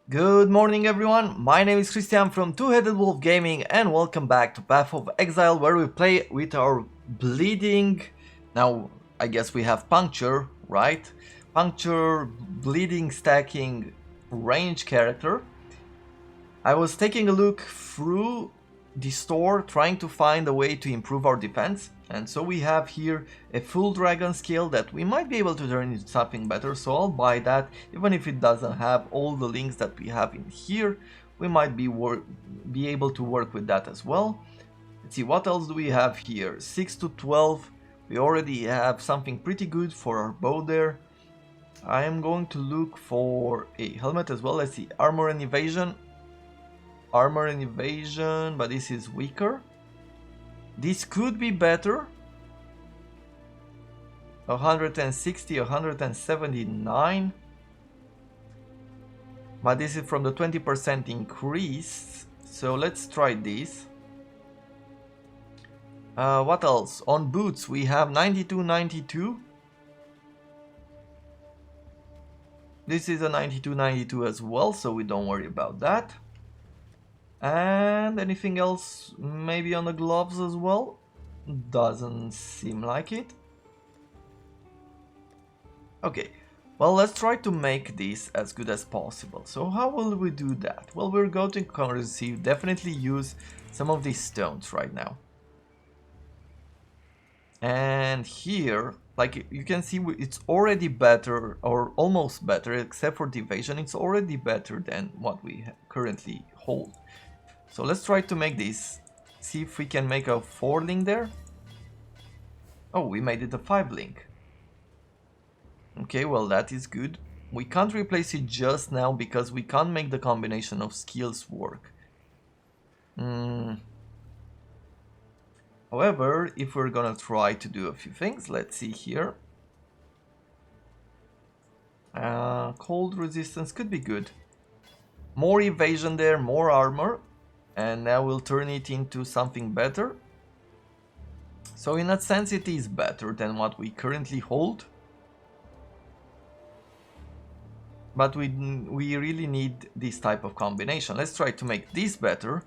Good morning everyone, my name is Christian from Two-Headed Wolf Gaming and welcome back to Path of Exile where we play with our bleeding, now I guess we have puncture, right? Puncture, bleeding, stacking, range character. I was taking a look through the store trying to find a way to improve our defense, and so we have here a full dragon skill that we might be able to turn into something better, so I'll buy that. Even if it doesn't have all the links that we have in here, we might be able to work with that as well. Let's see, what else do we have here? 6 to 12, we already have something pretty good for our bow there. I am going to look for a helmet as well. Let's see, armor and evasion, but this is weaker. This could be better. 160, 179. But this is from the 20% increase. So let's try this. What else? On boots we have 92, 92. This is a 92, 92 as well, so we don't worry about that. And anything else maybe on the gloves as well? Doesn't seem like it. Okay, well, let's try to make this as good as possible. So how will we do that? Well, we're going to definitely use some of these stones right now. And here, like you can see, it's already better, or almost better, except for the evasion. It's already better than what we currently hold. So let's try to make this. See if we can make a 4 link there. Oh, we made it a 5 link. Okay, well, that is good. We can't replace it just now because we can't make the combination of skills work. However, if we're gonna try to do a few things, let's see here. Cold resistance could be good. More evasion there, more armor. And now we'll turn it into something better. So in that sense it is better than what we currently hold. But we really need this type of combination. Let's try to make this better.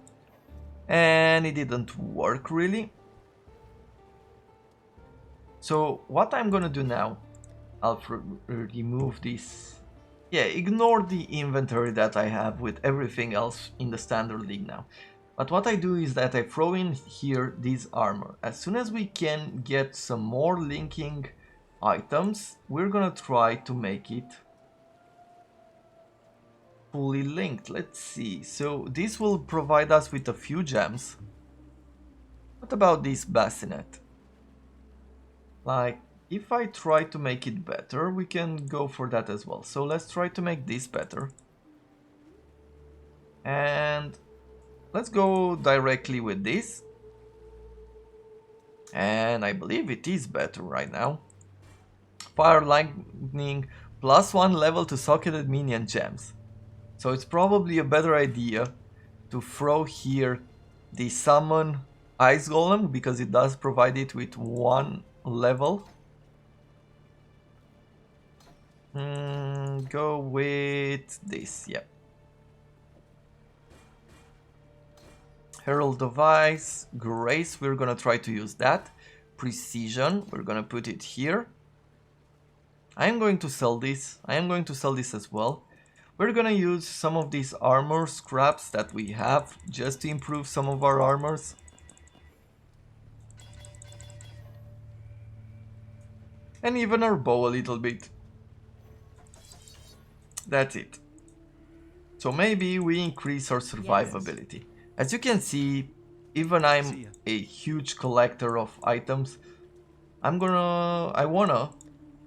And it didn't work really. So what I'm gonna do now, I'll remove this. Yeah, ignore the inventory that I have with everything else in the standard league now. But what I do is that I throw in here this armor. As soon as we can get some more linking items, we're gonna try to make it fully linked. Let's see. So this will provide us with a few gems. What about this bassinet? Like, if I try to make it better, we can go for that as well. So let's try to make this better. And let's go directly with this. And I believe it is better right now. Fire lightning +1 level to socketed minion gems. So it's probably a better idea to throw here the summon ice golem because it does provide it with 1 level. Go with this, yeah. Herald of Ice, Grace, we're gonna try to use that. Precision, we're gonna put it here. I am going to sell this. I am going to sell this as well. We're gonna use some of these armor scraps that we have just to improve some of our armors. And even our bow a little bit. That's it. So maybe we increase our survivability. As you can see, even I'm a huge collector of items. I wanna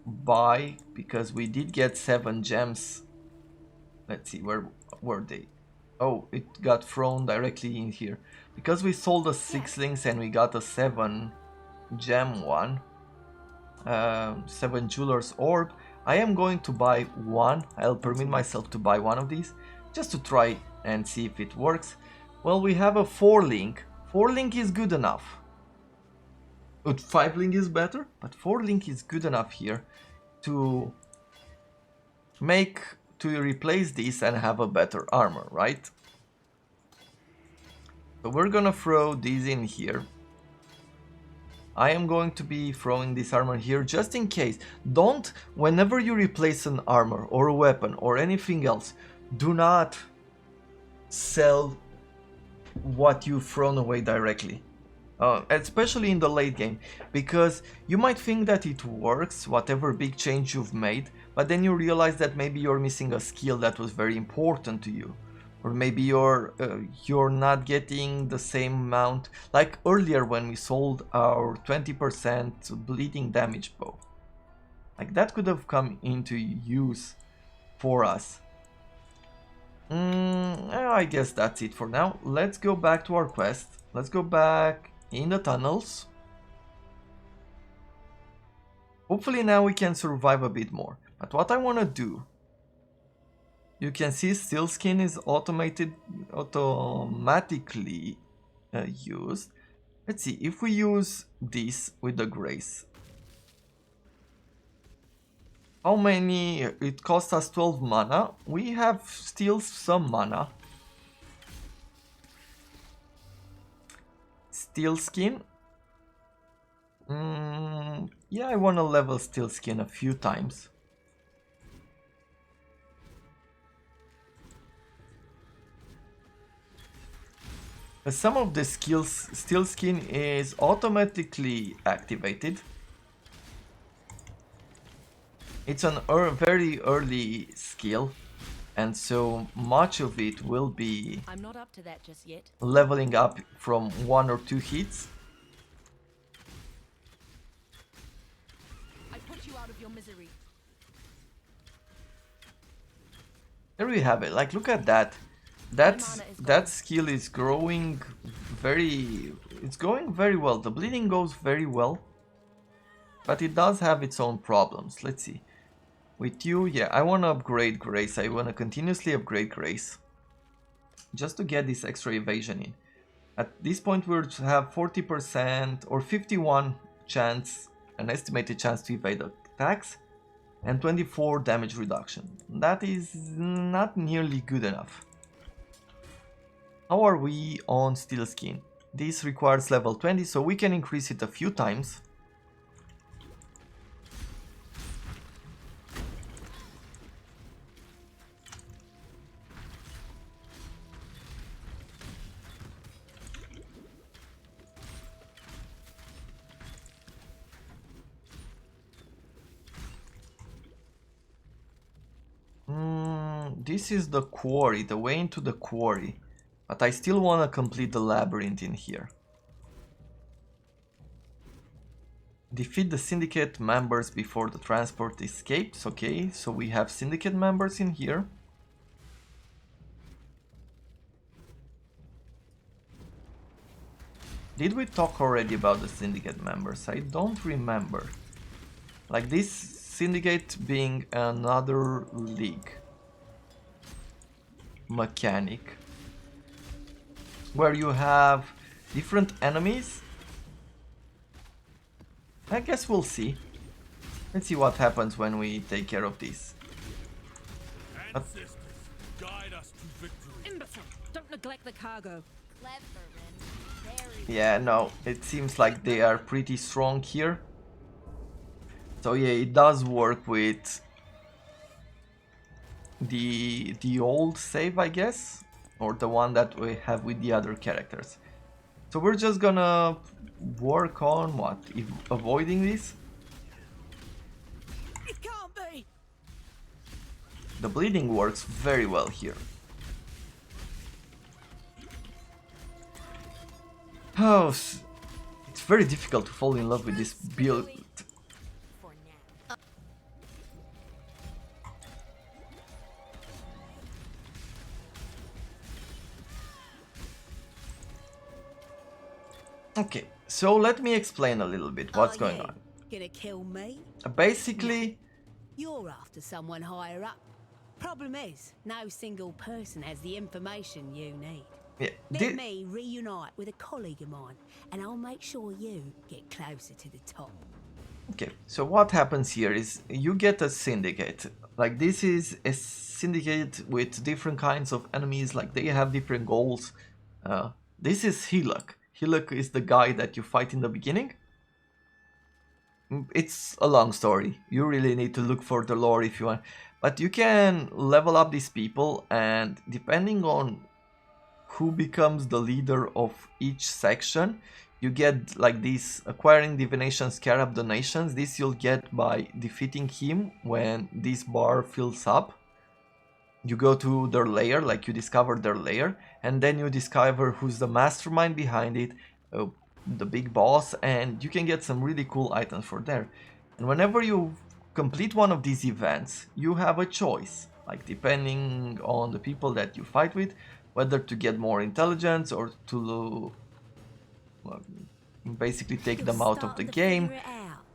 buy, because we did get 7 gems. Let's see, where were they? Oh, it got thrown directly in here. Because we sold a 6 links and we got a 7 gem one. 7 Jeweler's Orb. I am going to buy one. I'll permit myself to buy one of these just to try and see if it works. Well, we have a 4 link. 4 link is good enough. But 5 link is better, but 4 link is good enough here to to replace this and have a better armor, right? So we're gonna throw these in here. I am going to be throwing this armor here just in case. Don't, whenever you replace an armor or a weapon or anything else, do not sell what you've thrown away directly. Especially in the late game, because you might think that it works, whatever big change you've made, but then you realize that maybe you're missing a skill that was very important to you. Or maybe you're not getting the same amount, like earlier when we sold our 20% bleeding damage bow. Like that could have come into use for us. I guess that's it for now. Let's go back to our quest. Let's go back in the tunnels. Hopefully now we can survive a bit more. But what I want to do, you can see Steel Skin is automatically used. Let's see, if we use this with the Grace, how many? It costs us 12 mana. We have still some mana. Steel Skin. Yeah, I want to level Steel Skin a few times. Some of the skills, Steel Skin is automatically activated. It's an very early skill, and so much of it will be I'm not up to that just yet. Leveling up from 1 or 2 hits. I put you out of your misery. There we have it. Like, look at that. That skill is growing it's going very well. The bleeding goes very well, but it does have its own problems. Let's see. With you, yeah, I want to upgrade Grace. I want to continuously upgrade Grace, just to get this extra evasion in. At this point we'll have 40% or 51 chance, an estimated chance to evade attacks, and 24 damage reduction. That is not nearly good enough. How are we on Steel Skin? This requires level 20, so we can increase it a few times. This is the quarry, the way into the quarry. But I still want to complete the labyrinth in here. Defeat the syndicate members before the transport escapes. Okay, so we have syndicate members in here. Did we talk already about the syndicate members? I don't remember. Like this syndicate being another league mechanic, where you have different enemies. I guess we'll see. Let's see what happens when we take care of this. Guide us to victory. Imbecile! Don't neglect the cargo. Yeah, no, it seems like they are pretty strong here. So yeah, it does work with the old save, I guess, or the one that we have with the other characters. So we're just gonna work on what? Avoiding this. It can't be. The bleeding works very well here. Oh, it's very difficult to fall in love with this build. Okay, so let me explain a little bit what's going on. Gonna kill me? Basically, You're after someone higher up. Problem is, no single person has the information you need. yeah, Let me reunite with a colleague of mine, and I'll make sure you get closer to the top. okay, so what happens here is you get a syndicate Like this is a syndicate with different kinds of enemies, like they have different goals. This is Hillock. Hillock is the guy that you fight in the beginning. It's a long story. You really need to look for the lore if you want. But you can level up these people, and depending on who becomes the leader of each section, you get like these acquiring divination scarab donations. This you'll get by defeating him. When this bar fills up, you go to their lair, like you discover their lair, and then you discover who's the mastermind behind it, uh, the big boss, and you can get some really cool items for there. And whenever you complete one of these events, you have a choice, like depending on the people that you fight with, whether to get more intelligence or to basically take them out of the game,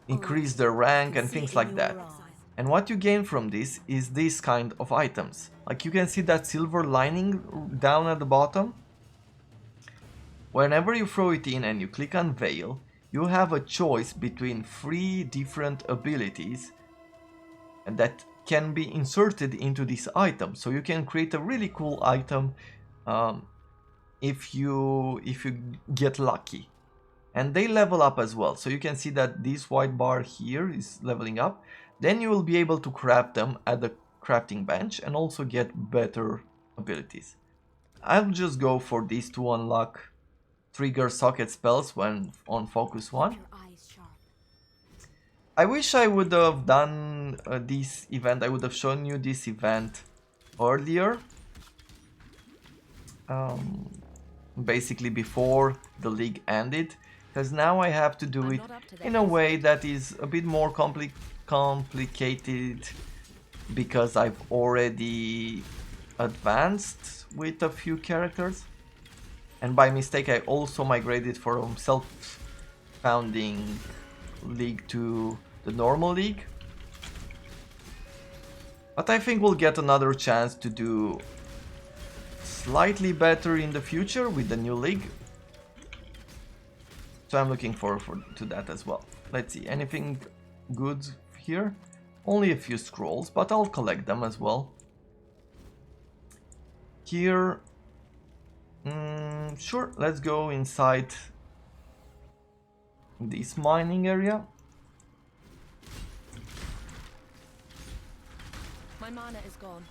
increase their rank and things like that. And what you gain from this is this kind of items. Like you can see that silver lining down at the bottom. Whenever you throw it in and you click on Veil, you have a choice between 3 different abilities and that can be inserted into this item. So you can create a really cool item if you get lucky. And they level up as well. So you can see that this white bar here is leveling up. Then you will be able to craft them at the crafting bench and also get better abilities. I'll just go for these to unlock trigger socket spells when on focus 1. I wish I would have done this event, I would have shown you this event earlier. Basically before the league ended, because now I have to do it in a way that is a bit more complicated, because I've already advanced with a few characters, and by mistake I also migrated from self-founding league to the normal league. But I think we'll get another chance to do slightly better in the future with the new league. So I'm looking forward to that as well. Let's see, anything good here? Only a few scrolls, but I'll collect them as well. Here, sure, let's go inside this mining area. My mana is gone.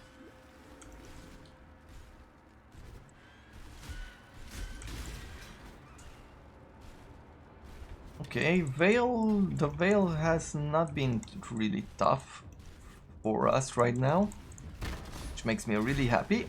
Okay, the Veil has not been really tough for us right now, which makes me really happy.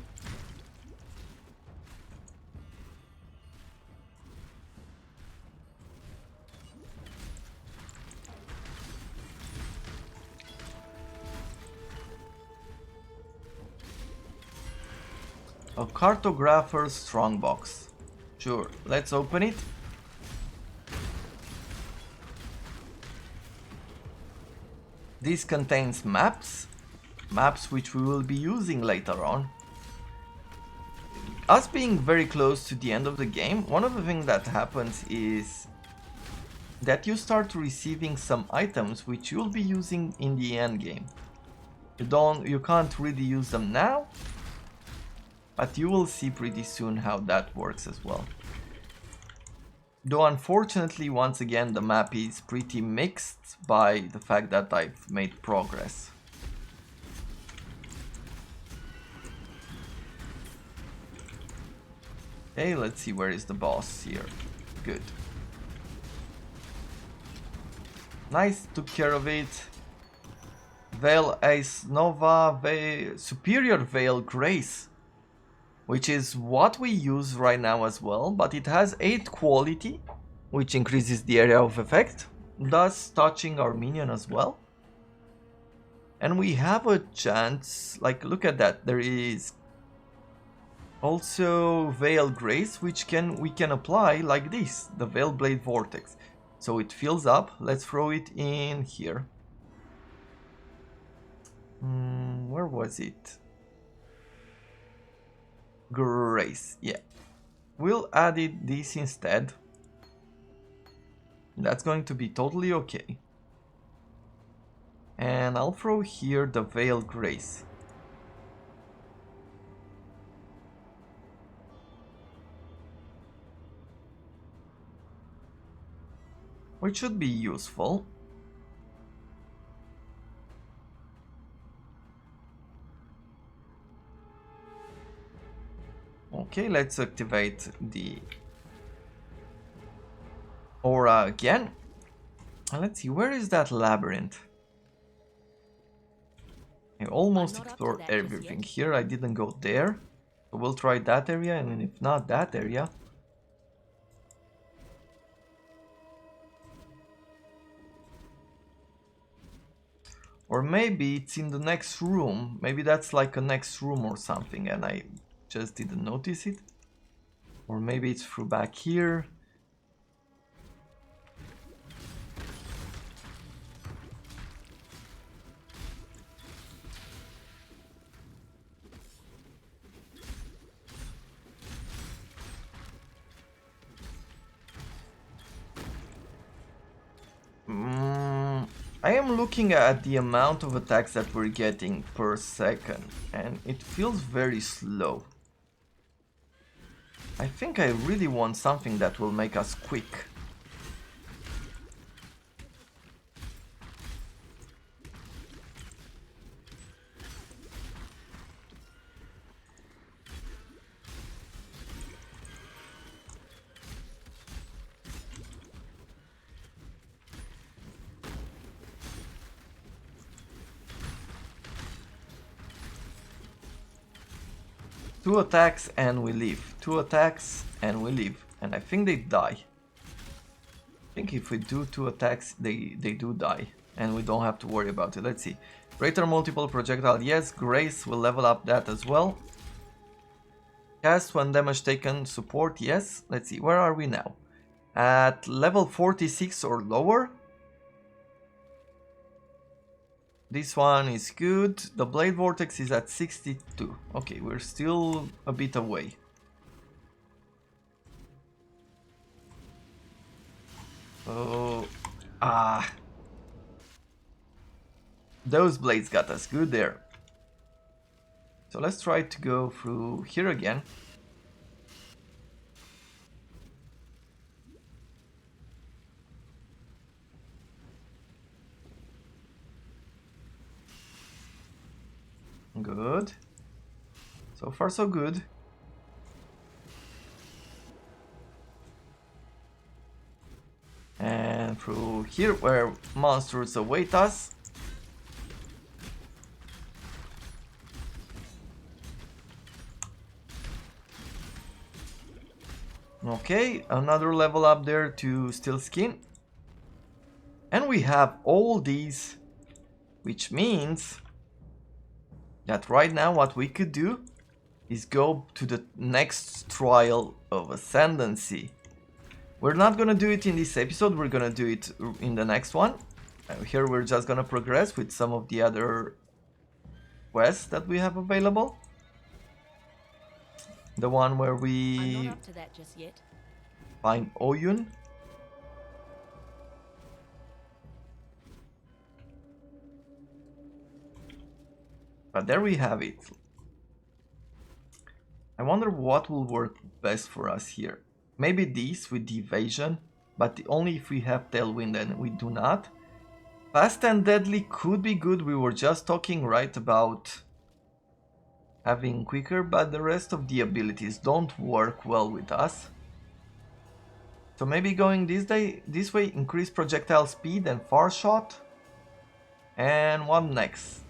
A cartographer's strongbox. Sure, let's open it. This contains maps which we will be using later on. Us being very close to the end of the game, one of the things that happens is that you start receiving some items which you'll be using in the end game. You can't really use them now, but you will see pretty soon how that works as well. Though unfortunately, once again, the map is pretty mixed by the fact that I've made progress. Okay, let's see, where is the boss here? Good. Nice, took care of it. Veil Ace Nova, Superior Veil Grace, which is what we use right now as well, but it has 8 quality, which increases the area of effect, thus touching our minion as well. And we have a chance, like look at that, there is also Veil Grace, which we can apply like this, the Veil Blade Vortex. So it fills up, let's throw it in here. Where was it? Grace, yeah. We'll add this instead. That's going to be totally okay. And I'll throw here the Veil Grace. Which should be useful. Okay, let's activate the aura again. And let's see, where is that labyrinth? I almost explored everything here. I didn't go there. So we'll try that area, and if not that area. Or maybe it's in the next room. Maybe that's like a next room or something and I just didn't notice it. Or maybe it's through back here. I am looking at the amount of attacks that we're getting per second and it feels very slow. I think I really want something that will make us quick. Two attacks and we leave. Two attacks and we leave. And I think they die. I think if we do two attacks, they do die. And we don't have to worry about it. Let's see. Greater multiple projectile, yes. Grace will level up that as well. Cast when damage taken, support, yes. Let's see, where are we now? At level 46 or lower. This one is good. The Blade Vortex is at 62. Okay, we're still a bit away. Oh, those blades got us good there. So let's try to go through here again. Good. So far so good. And through here where monsters await us. Okay, another level up there to Steel Skin. And we have all these, which means that right now what we could do is go to the next trial of Ascendancy. We're not gonna do it in this episode, we're gonna do it in the next one. Here we're just gonna progress with some of the other quests that we have available. The one where we I'm not up to that just yet. find Oyun. But there we have it. I wonder what will work best for us here. Maybe this with the evasion, but only if we have Tailwind and we do not. Fast and Deadly could be good, we were just talking right about having quicker, but the rest of the abilities don't work well with us. So maybe going this way, increase projectile speed and far shot. And what next?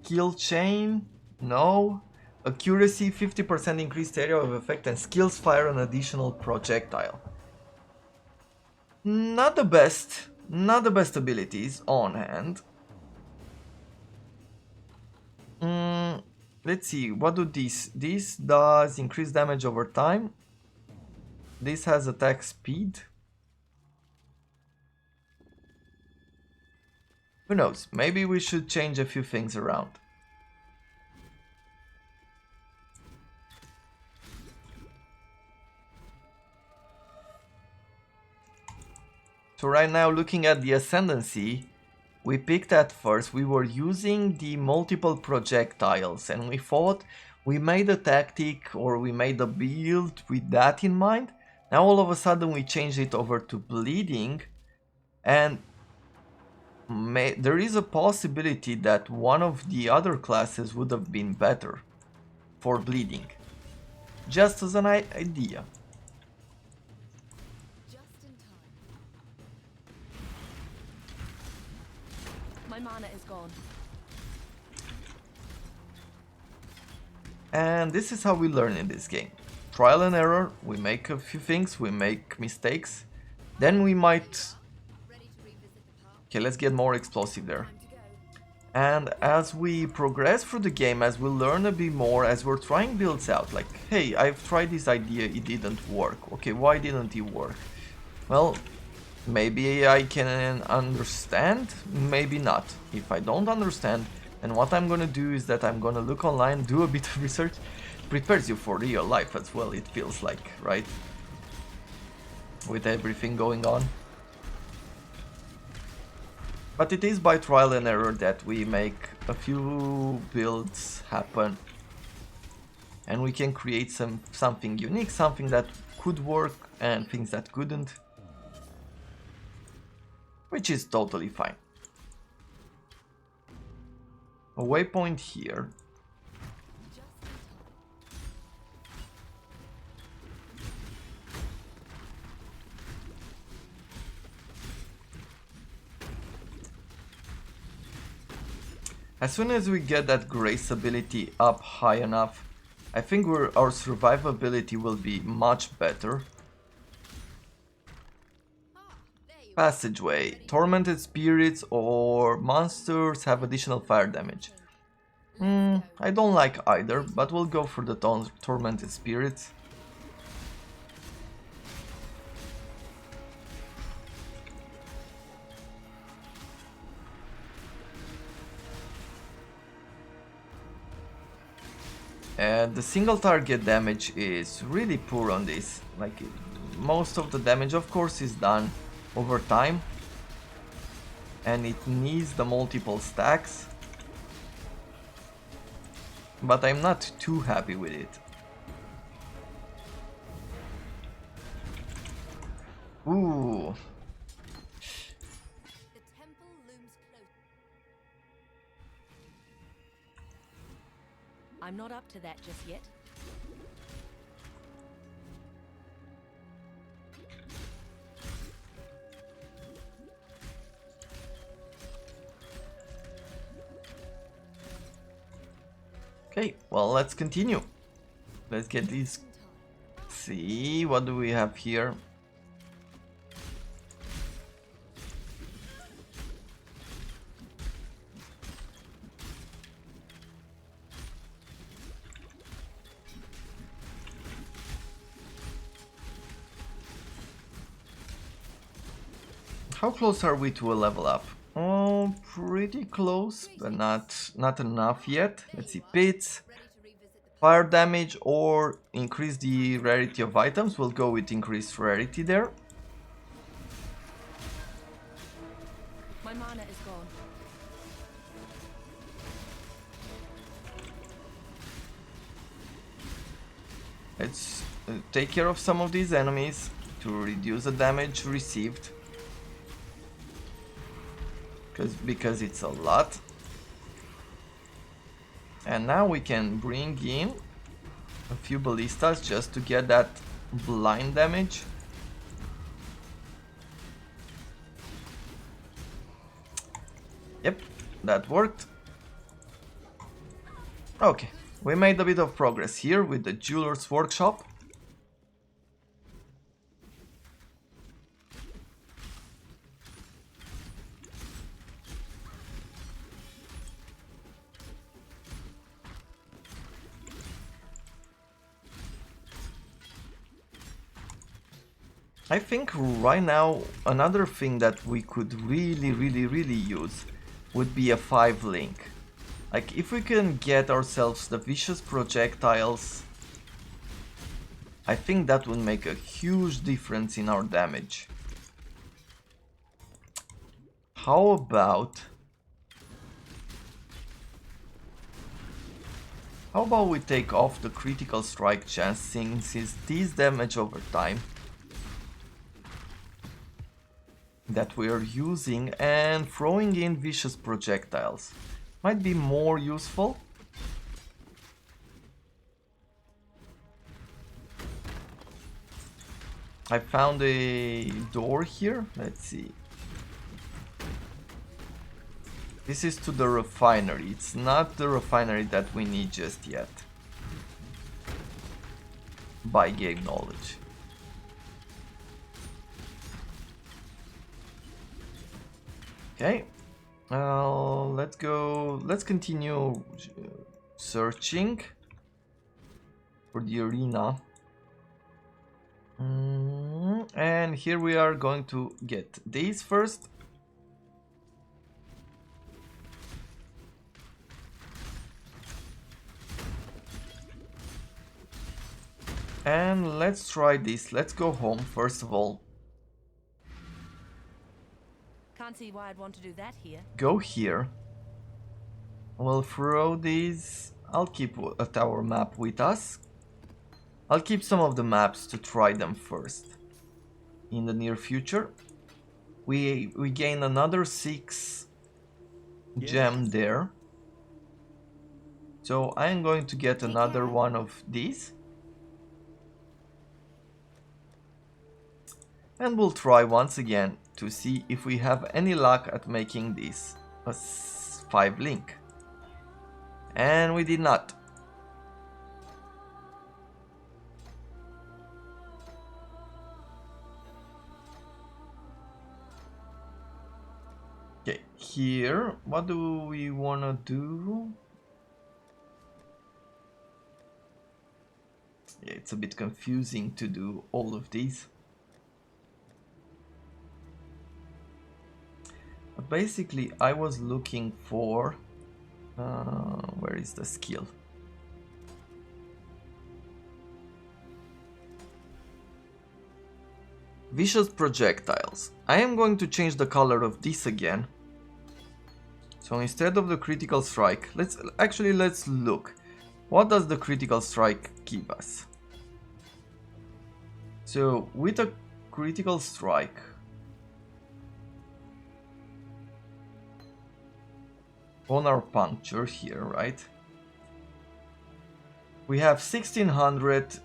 Kill chain? No. Accuracy, 50% increased area of effect, and skills fire an additional projectile. Not the best abilities on hand. Let's see, what do this? This does increase damage over time. This has attack speed. Who knows, maybe we should change a few things around. So right now, looking at the Ascendancy, we picked at first, we were using the multiple projectiles, and we thought we made a tactic or we made a build with that in mind. Now all of a sudden we changed it over to bleeding, and there is a possibility that one of the other classes would have been better for bleeding. Just as an idea. Just in time. My mana is gone. And this is how we learn in this game. Trial and error, we make a few things, we make mistakes, then we might... Okay, let's get more explosive there. And as we progress through the game, as we learn a bit more, as we're trying builds out, like, hey, I've tried this idea, it didn't work. Okay, why didn't it work? Well, maybe I can understand, maybe not. If I don't understand, then what I'm gonna do is that I'm gonna look online, do a bit of research. Prepares you for real life as well, it feels like, right? With everything going on. But it is by trial and error that we make a few builds happen. And we can create something unique, something that could work and things that couldn't. Which is totally fine. A waypoint here. As soon as we get that grace ability up high enough, I think our survivability will be much better. Passageway. Tormented spirits or monsters have additional fire damage. I don't like either, but we'll go for the tormented spirits. The single target damage is really poor on this. Like, most of the damage of course is done over time, and it needs the multiple stacks, but I'm not too happy with it. Ooh. I'm not up to that just yet. Okay, well, let's continue. Let's get these. See, what do we have here? How close are we to a level up? Oh, pretty close, but not enough yet. Let's see, pits, fire damage, or increase the rarity of items. We'll go with increased rarity there. My mana is gone. Let's take care of some of these enemies to reduce the damage received. Because it's a lot. And now we can bring in a few ballistas just to get that blind damage. Yep, that worked. Okay, we made a bit of progress here with the jeweler's workshop. I think right now another thing that we could really use would be a 5 link. Like, if we can get ourselves the vicious projectiles, I think that would make a huge difference in our damage. How about we take off the critical strike chance since it's this damage over time that we are using, and throwing in vicious projectiles might be more useful. I found a door here. Let's see. This is to the refinery. It's not the refinery that we need just yet. By game knowledge. Okay. Let's go. Let's continue searching for the arena. And here we are going to get these first. And let's try this. Let's go home first of all. Can't see why I'd want to do that here. Go here. We'll throw these. I'll keep a tower map with us. I'll keep some of the maps to try them first. In the near future. We gain another 6 gem there. So I'm going to get another one of these. And we'll try once again to see if we have any luck at making this a 5 link. And we did not. Okay, here, what do we wanna do? Yeah, it's a bit confusing to do all of these. But basically, I was looking for... where is the skill? Vicious projectiles. I am going to change the color of this again. So instead of the critical strike, let's look. What does the critical strike give us? So with a critical strike, on our puncture here, right? We have 1600,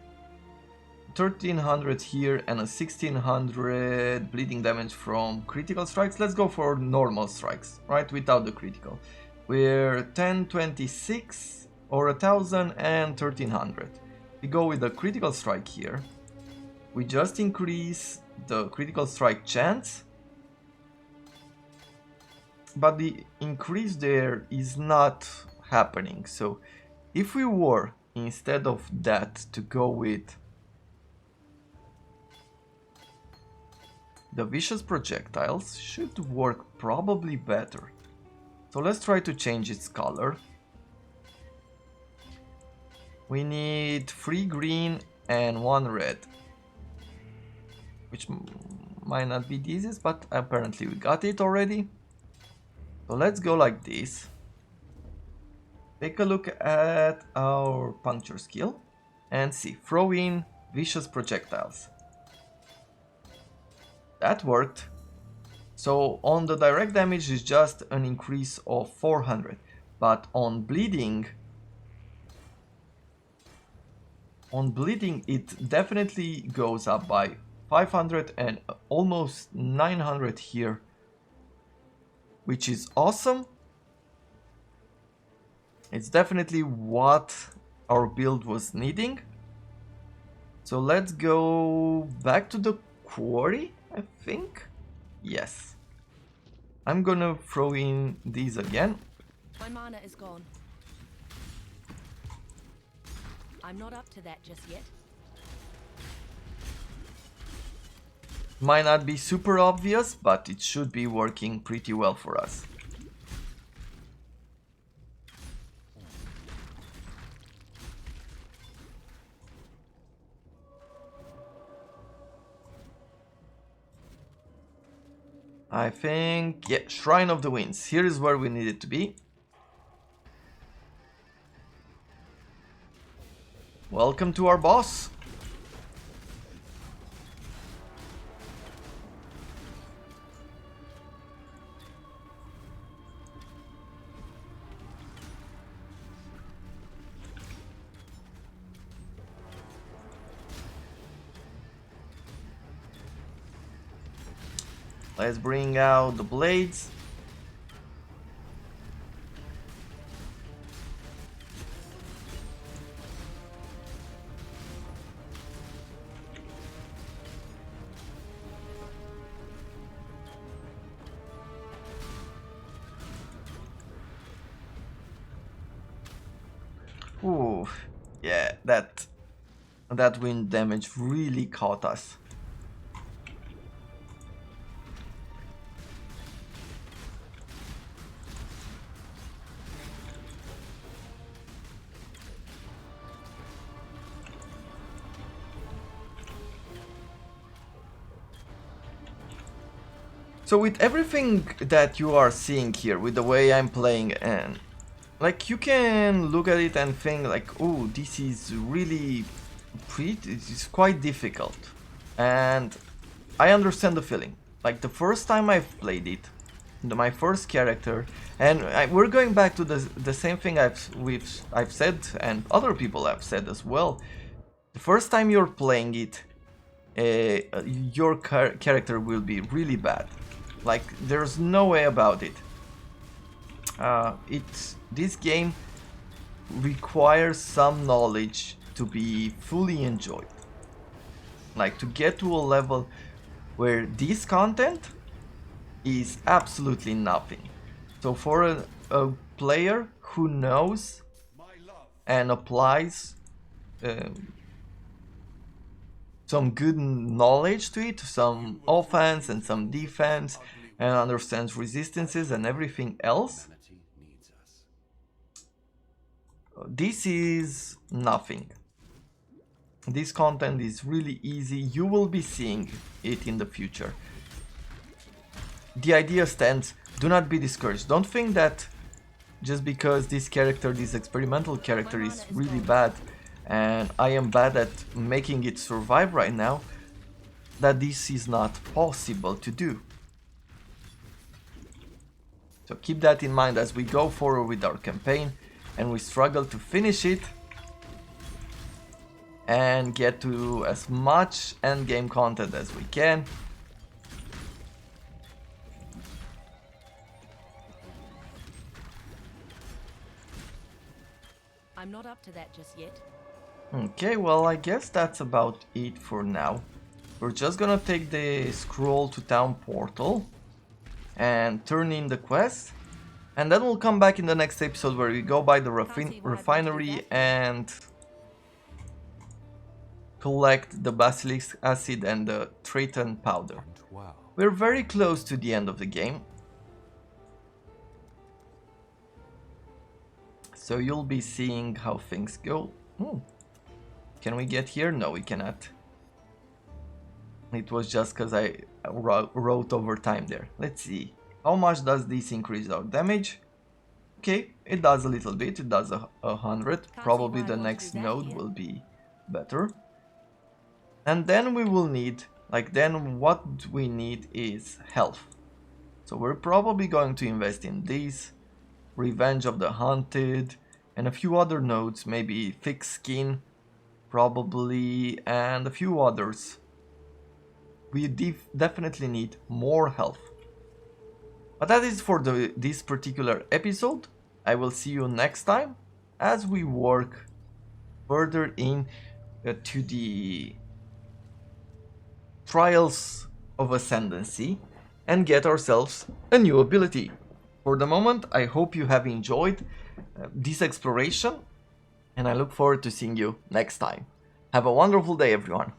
1300 here and a 1600 bleeding damage from critical strikes. Let's go for normal strikes, right? Without the critical. We're 1026 or 1000 and 1300. We go with the critical strike here. We just increase the critical strike chance. But the increase there is not happening. So if we were, instead of that, to go with the vicious projectiles, should work probably better. So let's try to change its color. We need 3 green and 1 red. Which might not be the easiest, but apparently we got it already. So let's go like this. Take a look at our puncture skill and see. Throw in vicious projectiles. That worked. So on the direct damage is just an increase of 400. But on bleeding it definitely goes up by 500 and almost 900 here. Which is awesome. It's definitely what our build was needing. So let's go back to the quarry, I think. Yes. I'm gonna throw in these again. My mana is gone. I'm not up to that just yet. Might not be super obvious, but it should be working pretty well for us. I think, yeah, Shrine of the Winds. Here is where we need it to be. Welcome to our boss. Let's bring out the blades. Ooh, yeah, that wind damage really caught us. So with everything that you are seeing here, with the way I'm playing, and like you can look at it and think like, oh, this is really it's quite difficult. And I understand the feeling. Like the first time I've played it, my first character, and we're going back to the same thing I've said, and other people have said as well. The first time you're playing it, your character will be really bad. Like there's no way about it. This game requires some knowledge to be fully enjoyed. Like to get to a level where this content is absolutely nothing. So for a player who knows and applies some good knowledge to it, some offense and some defense, and understands resistances and everything else, this is nothing. This content is really easy. You will be seeing it in the future. The idea stands. Do not be discouraged. Don't think that just because this experimental character is really bad and I am bad at making it survive right now, that this is not possible to do. So keep that in mind as we go forward with our campaign and we struggle to finish it and get to as much endgame content as we can. I'm not up to that just yet. Okay, well, I guess that's about it for now. We're just gonna take the scroll to town portal and turn in the quest, and then we'll come back in the next episode where we go by the refinery and collect the basilisk acid and the triton powder. We're very close to the end of the game, so you'll be seeing how things go. Can we get here? No, we cannot. It was just because I wrote over time there. Let's see. How much does this increase our damage? Okay, it does a little bit. It does 100. Probably the next node will be better. And then we will need, then what we need is health. So we're probably going to invest in these. Revenge of the Hunted. And a few other nodes. Maybe Thick Skin. Probably. And a few others. We definitely need more health. But that is for this particular episode. I will see you next time as we work further in to the Trials of Ascendancy and get ourselves a new ability. For the moment, I hope you have enjoyed this exploration and I look forward to seeing you next time. Have a wonderful day, everyone.